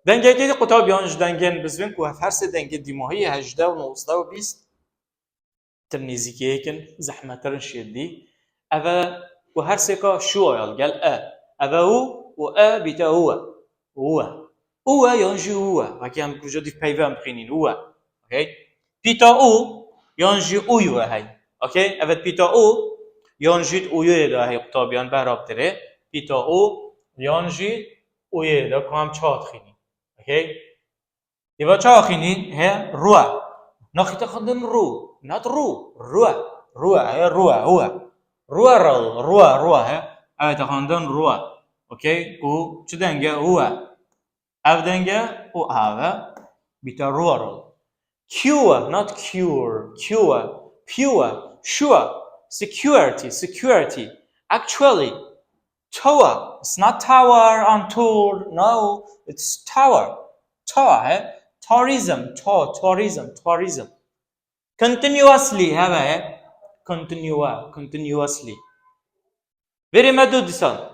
دنگه که قطاب یانج دنگن بزن که هر سه دنگه دیماهی 18 و 19 و 20 ترنيزي كيكن زحمة ترنشيد دي أذا وهر سكا شو قال أذا هو وأ بتا هو ينجي هو هكي هم كل جدي في بيفام بخينين هو أوكي بتا ينجي أيوة هاي أوكي أذا بتا ينجي أيوة ده هاي قطابيان براب ترى بتا ينجي أيوة ده كم شاد خينين أوكي يبقى شاد خينين هي روح ناخي تاخدن رو نات روح هي روح هو هي تاخدن روح اوكي و چه دنگه هو اف دنگه او هذا بيتا rural cure not pure sure security actually tower it's not tower on tour no it's tower tourism continuously هذا continuously very مدود سان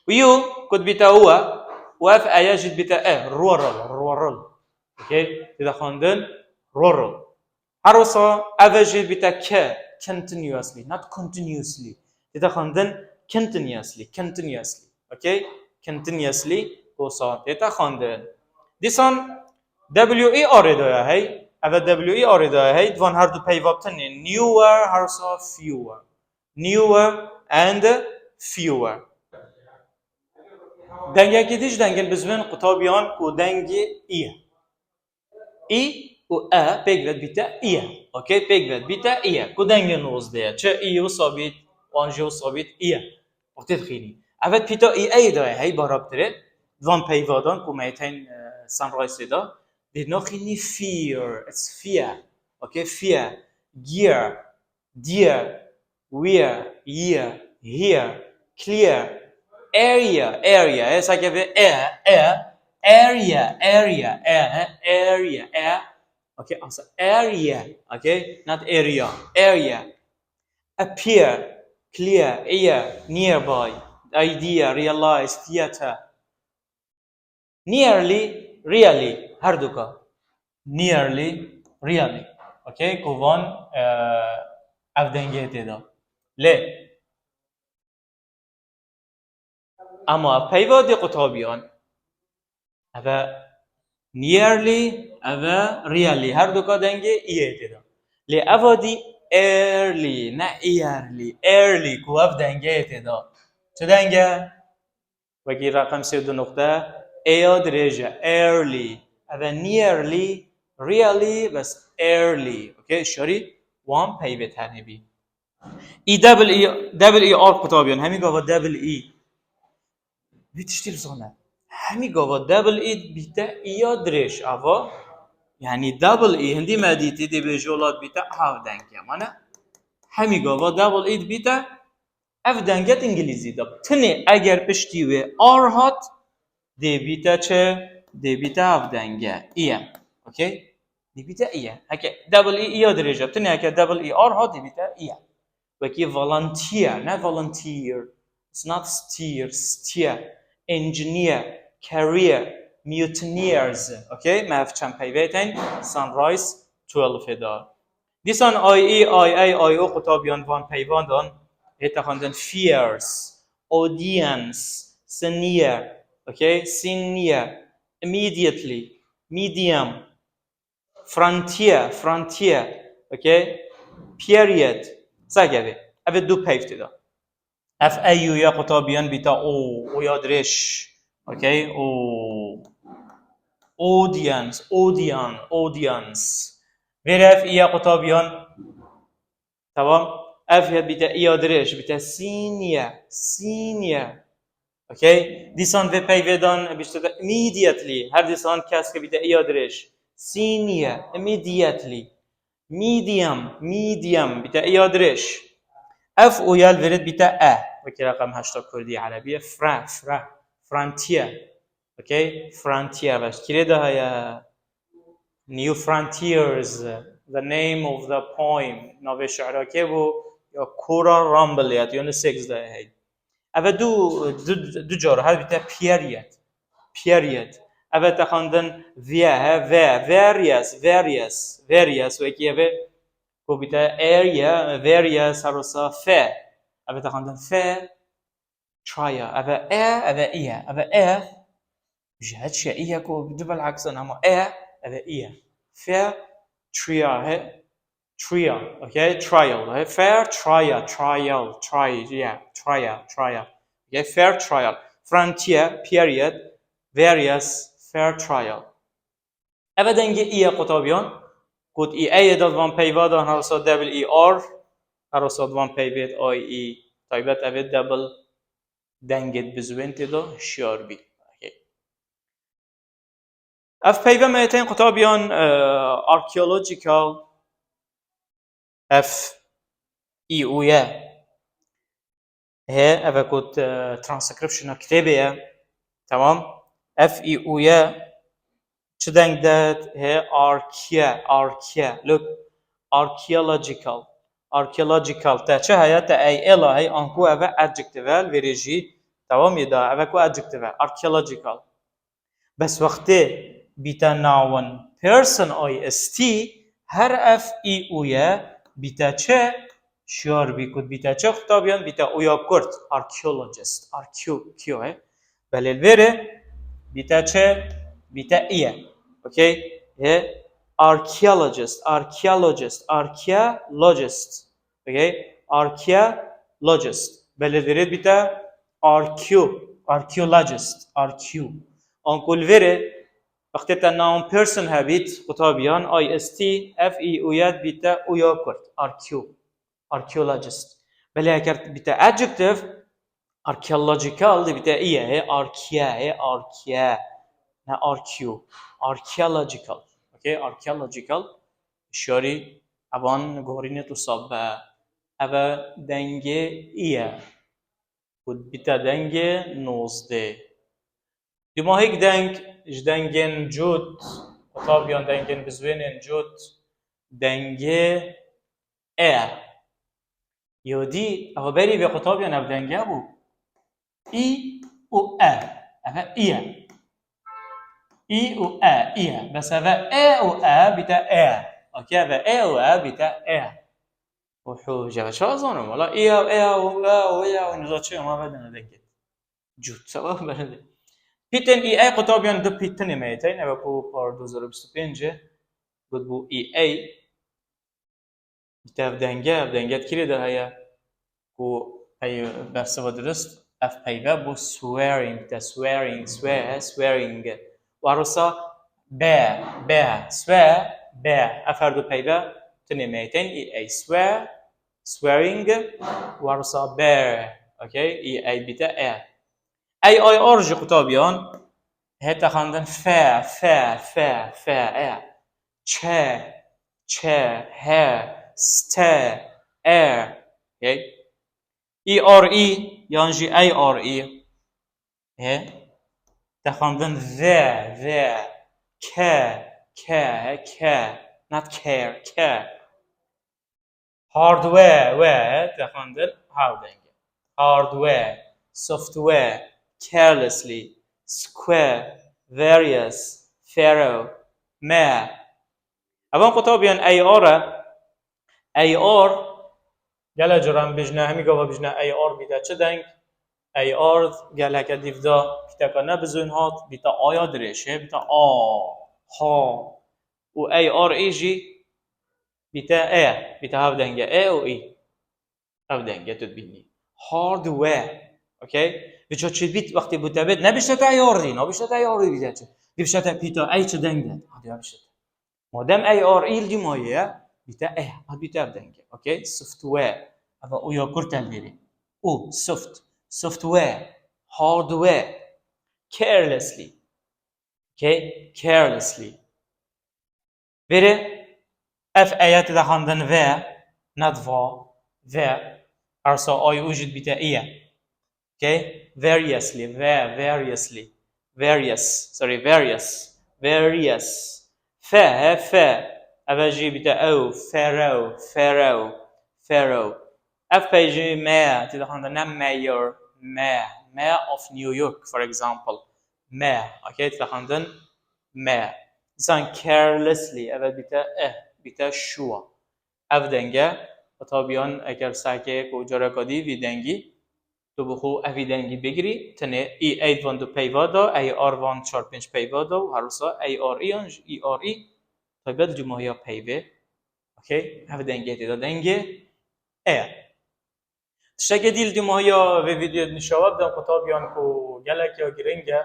ويو كنت بتا هو وف اياجد بتا rural اوكي اذا خاندن rural هروسا اواجد بتا ك continuously not continuously اذا خاندن continuously اوكي continuously وصا اذا خاندن دیسان WE آریده هی اول WE آریده هی دوان هر دو پیوابتنی newer هرسا newer and fewer دنگه که دیش دنگل بزمن قطابیان و دنگی ای و بگرد بیتا اوکی بگرد بیتا کو دنگی نوزده چه و ثابت وانجی و ثابت وقتی تخیلی اول پیتا ای داره هی بارابتره دوان پیوادان کو میتین sunrise دا did not any fear it's fear okay fear gear dear wear year here clear area esa que ve area okay also area okay not area appear clear ear nearby idea realize theater nearly really هر دوکا nearly really اوکی کوان افدنگه تدا لی اما پیواد قطابیان اوه nearly اوه really هر دوکا دنگه تدا لی اوادی early نه early کو افدنگه تدا چه دنگه؟ وکی رقم 32 نقطه درجه early هذا nearly really بس early اوكي شوري وان پیوه تنبی double e آر قطابیان همی گاوا double e بیتشتیل زانه همی گاوا double e بیتا درش اوا يعني double e هندی مدیتی دی بجولات بیتا هاو دنگه مانه همی گاوا double e بیتا اف دنگت انگلیزی دا تنه اگر پشتی و آر هات دی بیتا چه؟ دی بیتا اف دنگه اوکی؟ دی بیتا هکه دبل ای درجه بتنی هکه دبل ای آر ها دی بیتا وکی volunteer نه volunteer it's not steer engineer career mutineers اوکی؟ مف چند پیویتین sunrise 12 دا دیسان آی او قطابیان وان پیوان دان هیتا خواندن fierce audience senior okay senior immediately medium frontier okay period ساگه اوه دو پیفتی دا اف ایو یا قطابیان بیتا او یادرش okay audience ویر اف یا قطابیان تمام اف بیتا یادرش بیتا senior okay دیسان و پیودان بیشتر immediately هر دیسان کس که بیده یادرش senior immediately medium بیده یادرش اف اویال ورد بیده وکی رقم 8 کردی عربیه frontier okay frontier باش کیره ده های new frontiers the name of the poem نوه شعرها که بو یا کورا رامبلیت یا نسیگز ده های اوه دو جاره هر بیتا period أبا تخندن فيها various وكي أبا كوبيتا area various هروسا فا أبا تخندن فا ترايا أبا إيا جهات شيئية كو بدبل عكس أنا أبا إيا فا تريا trial, okay, trial, okay? Fair trial, okay, fair trial, frontier, period, various, fair trial. أبداً إيه قطابيان قد إيه دادوان بيوادا هرسا دبل إي آر هرسا دوان بيوت آي إي طيبت أبد دبل دنجت بزوين تدا شيار بي. أف بيوا ميتين قطابيان archaeological اف اي اويا هي افكوت ترانسكريبشن كتابيه تمام اف اي اويا تشدنج دات هي اركيا لوك archaeological تا هي تا اي الا هي انكو افا adjectival فيريجي تمام يدا افكو adjectival archaeological بس وقته بيتا noun person اي اس تي هر اف اي اويا بيتا چه شیار بیکود بیتا چه خطابیان بیتا اویا کرد archaeologist کیو ہے بله الویره بیتا چه بیتا ایه اوکی ہے archaeologist اوکی archaeologist بله الویره بیتا archaeologist آنکو الویره وقتی تا نام پرسن هبید خطابیان آی اس تی اف ای اویاد بیتا اویا کرد archaeologist بله اگر بیتا adjective archaeological دی بیتا ایه هی archaea نه archaeological اوکی archaeological شاری ابان گورینه تو صابه اوه دنگه ایه بود بیتا دنگه 19 دیما هیک دنگن جود خطابیان دنگن بزوینن جود دنگه یودی او بری به خطابیان او دنگه بو ای و اوه ایه بس اوه و بیتا اوکی اوه و بیتا وحوجه شو ظنم والله و نزاد چه ما بدنا دنگه جود سوا برده پیتن ای خطابیان دو پیتن میتین او کو پار 2025 بود بو ای بیتا دنگه کلی ده هیا کو پی برسه و درست اف پیوه بو swearing تا swearing و عروسا swear اف هر دو پیوه تنمیتین ای swearing و عروسا اوکی ای بیتا ای آرژ خطابیان هتا خواندن چه okay یعنی he تخواندن the not care hardware تخواندن hardware software carelessly square various pharaoh ما اوان خطابیان ای آر گله جرام بجنه همی گاوا بجنه ای آر بیده چه دنگ ای آر گله که دیفدا کتکا نبزون هات بیتا آیا درشه بیتا ها و ای آر ایجی بیتا هاو دنگه و ای هاو دنگه تدبینی hardware اوکی بچه چید بیت وقتی بوده بید نبیشته تا ای آر دی نبیشته تا ای آر دی بیده چه بیشته تا بیتا ای چه دنگه مادام ای آر ایل دی مایه بیتا بیتا بدنگه اوکی software اما او یا کرتن بیری او software hardware carelessly بره اف آیات ده خواندن و ندوا و ارسا آی وجود بیتا ایه اوکی various أبجي بتا Pharaoh F بيجي ما تدخلنا mayor of New York for example ما okay تدخلنا ما مثلا carelessly اول بیتا شوا اف دنگه طابیان اگر سعی کجا کدی وی دنگی تو بخو اوی دنگی بگیری تنه ای ایت وان دو پیوادا ای آر وان 4-5 پیوادا و هروسا ای آر ای انج ای آر ای طيبات جمهورية پیوه اوکی اف دنگه تدا دنگه تشتكي ديل دي ماهيا في فيديو نشواب دم قطابيان كو جالك يا جرينجا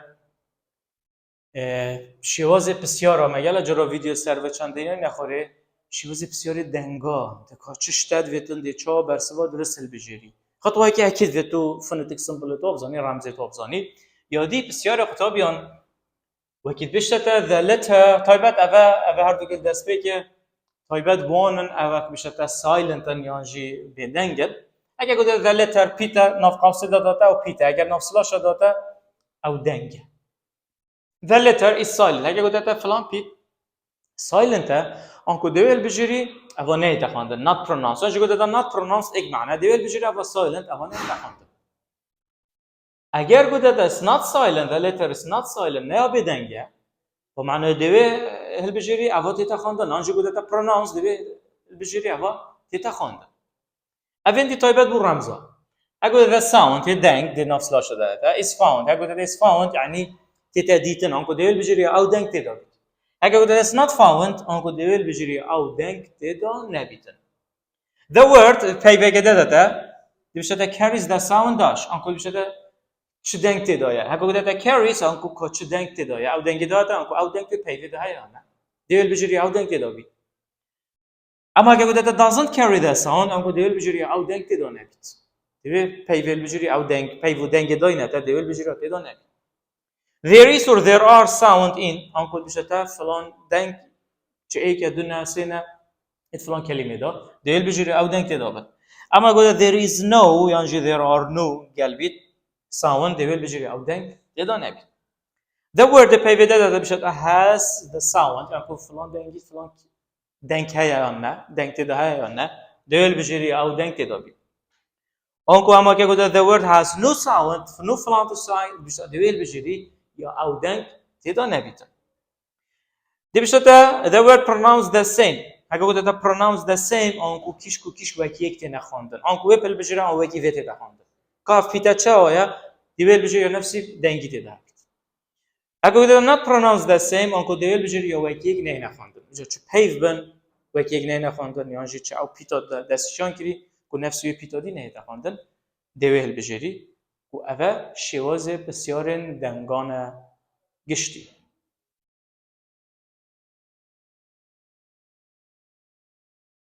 شواز بسيارة ما جالا جرا فيديو سر چندين نخوره شواز بسيارة دنگا تكا چشتاد ويتن دي چا برسوا درسل بجيري خطوة که اكيد ويتو فونتيك سمبل تو ابزاني رمزي تو ابزاني يادي بسيارة قطابيان وكيد بشتا ذلتها طيبات افا هردو كل دست بيكي طيبات بونن افا بشتا سايلنتن يانجي بدنگل اگر گوده the letter پیتا ناف قوسه داده و پیتا اگر ناف سلاش داده او دنگ the letter is silent اگر گوده فلان پیت silent آنکو دویل بجیری او نه تخوانده not pronounced اگر گوده not pronounced ایک معنی دویل بجیری او silent او نه تخوانده اگر گوده is not silent the letter is not silent نه بدنگه و معنی دویل هل بجیری او تخوانده نانجی گوده pronounced دویل بجیری او تخوانده اوین طيبات بالرمزة. أقول the sound دنگ دي نفس لا شده is found. أقول is found يعني تتديتن أنكو ديل بجري أو دنگ تدا. أقول is not found أنكو ديل بجري أو دنگ تدا نبيتن. The word كي بجده ده بيشته carries the sound داش أنكو بيشته شو دنگ تدا يا. أقول ده carries أنكو كش دنگ تدا يا أو دنگ داده أنكو أو دنگ تبي ده هاي أنا. ديل بجري أو دنگ تدا بي. اما اگه گوده doesn't carry the sound انکو دیول بجوری او دنگ تدا نبید دیول پیول بجوری او دنگ پیو دنگ دای نه تا دیول بجوری تدا نبید there is or there are sound in انکو بشتا فلان دنگ چه ای که دو ناسینا ات فلان کلمه دا دیول بجوری او دنگ تدا بد اما گوده there is no یعنی there are no قلبید sound دیول بجوری او دنگ تدا نبید the word پیو داده بشتا has the sound انکو فلان دنگی فلان دنگ های یا نه دنگ تدا های یا نه دیول بجیری او دنگ تدا بی آنکو اما که گوده the word has no sound no فلان تو ساین بشه دیول بجیری یا او دنگ تدا نبیتن دی بشه تا the word pronounced the same اگه گوده تا pronounced the same آنکو کیش وکی یک تنه خواندن آنکو ویپل بجیری آن وکی وی تدا خواندن کاف پیتا چه آیا دیول بجیری یا نفسی دنگی تدا اگه گوده not pronounced the same آنکو دیول بجیری یا وکی یک نه نخواندن اینجا چه پیو بن وکی یک نه نخواندن یا انجی چه او پیتا دستشان کری که نفسی پیتا دی نه نخواندن دیول بجیری و اوه شواز بسیار دنگان گشتی